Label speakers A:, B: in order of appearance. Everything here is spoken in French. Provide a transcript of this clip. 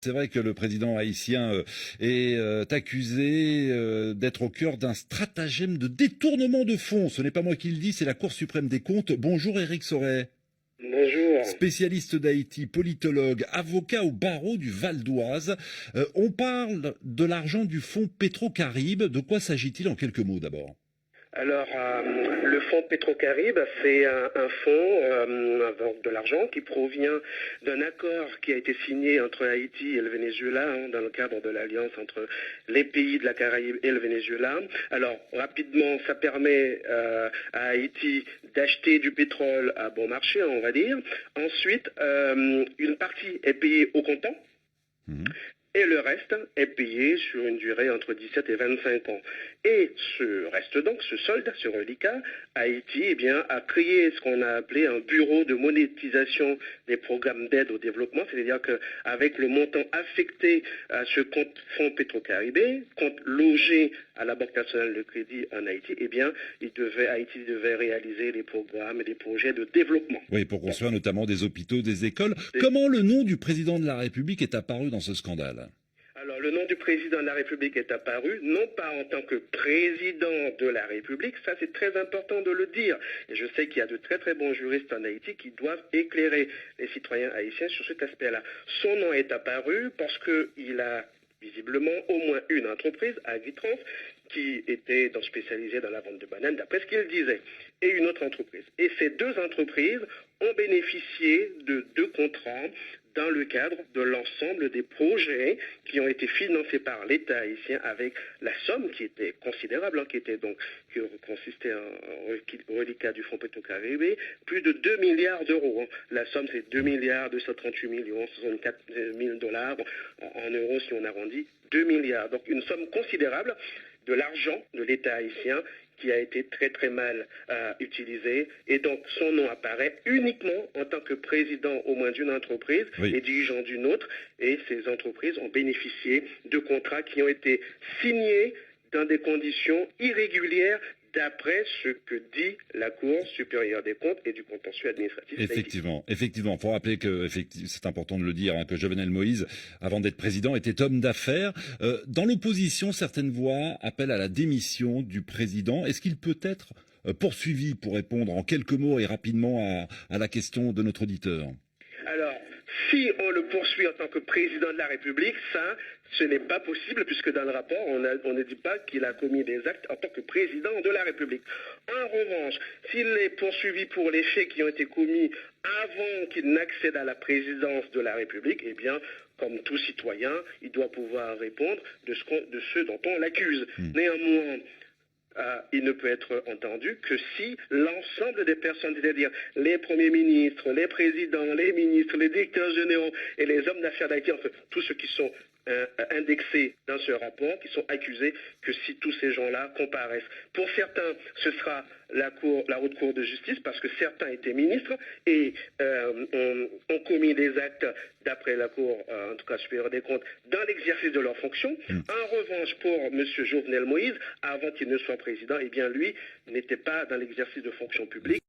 A: C'est vrai que le président haïtien est accusé d'être au cœur d'un stratagème de détournement de fonds. Ce n'est pas moi qui le dis, c'est la Cour suprême des comptes. Bonjour Éric Sauret.
B: Bonjour.
A: Spécialiste d'Haïti, politologue, avocat au barreau du Val d'Oise. On parle de l'argent du fonds Petro-Caraïbes. De quoi s'agit-il en quelques mots d'abord?
B: Alors, le fonds Petro-Caraïbes, c'est un fonds de l'argent qui provient d'un accord qui a été signé entre Haïti et le Venezuela dans le cadre de l'alliance entre les pays de la Caraïbe et le Venezuela. Alors, rapidement, ça permet à Haïti d'acheter du pétrole à bon marché, on va dire. Ensuite, une partie est payée au comptant. Et le reste est payé sur une durée entre 17 et 25 ans. Et ce reste donc, ce solde, ce reliquat, Haïti a créé ce qu'on a appelé un bureau de monétisation des programmes d'aide au développement, c'est-à-dire qu'avec le montant affecté à ce compte fonds Petro-Caraïbes, compte logé à la Banque nationale de crédit en Haïti, Haïti devait réaliser des programmes et des projets de développement.
A: Oui, pour construire notamment des hôpitaux, des écoles. Comment le nom du président de la République est apparu dans ce scandale ?
B: Alors, le nom du président de la République est apparu, non pas en tant que président de la République, ça c'est très important de le dire. Et je sais qu'il y a de très très bons juristes en Haïti qui doivent éclairer les citoyens haïtiens sur cet aspect-là. Son nom est apparu parce qu'il a visiblement au moins une entreprise, Agritrans, qui était spécialisée dans la vente de bananes, d'après ce qu'il disait, et une autre entreprise. Et ces deux entreprises ont bénéficié de deux contrats dans le cadre de l'ensemble des projets qui ont été financés par l'État haïtien avec la somme qui était considérable, qui consistait en reliquat du fonds Petro-Caraïbes, plus de 2 milliards d'euros. La somme, c'est 2 milliards 238 millions, 64 000 dollars, en euros si on arrondit, 2 milliards. Donc une somme considérable de l'argent de l'État haïtien qui a été très très mal utilisé, et donc son nom apparaît uniquement en tant que président au moins d'une entreprise et dirigeant d'une autre, et ces entreprises ont bénéficié de contrats qui ont été signés dans des conditions irrégulières d'après ce que dit la Cour supérieure des comptes et du contentieux administratif.
A: Effectivement. Il faut rappeler que c'est important de le dire, que Jovenel Moïse, avant d'être président, était homme d'affaires. Dans l'opposition, certaines voix appellent à la démission du président. Est-ce qu'il peut être poursuivi, pour répondre en quelques mots et rapidement à la question de notre auditeur?
B: Alors, si on le poursuit en tant que président de la République, ça, ce n'est pas possible, puisque dans le rapport, on ne dit pas qu'il a commis des actes en tant que président de la République. En revanche, s'il est poursuivi pour les faits qui ont été commis avant qu'il n'accède à la présidence de la République, comme tout citoyen, il doit pouvoir répondre de ce dont on l'accuse. Néanmoins, il ne peut être entendu que si l'ensemble des personnes, c'est-à-dire les premiers ministres, les présidents, les ministres, les directeurs généraux et les hommes d'affaires d'Haïti, enfin tous ceux qui sont indexés dans ce rapport, qui sont accusés, que si tous ces gens-là comparaissent. Pour certains, ce sera la haute cour de justice, parce que certains étaient ministres et ont commis des actes d'après la Cour, en tout cas supérieure des comptes, dans l'exercice de leurs fonctions. En revanche, pour M. Jovenel Moïse, avant qu'il ne soit président, lui n'était pas dans l'exercice de fonctions publiques.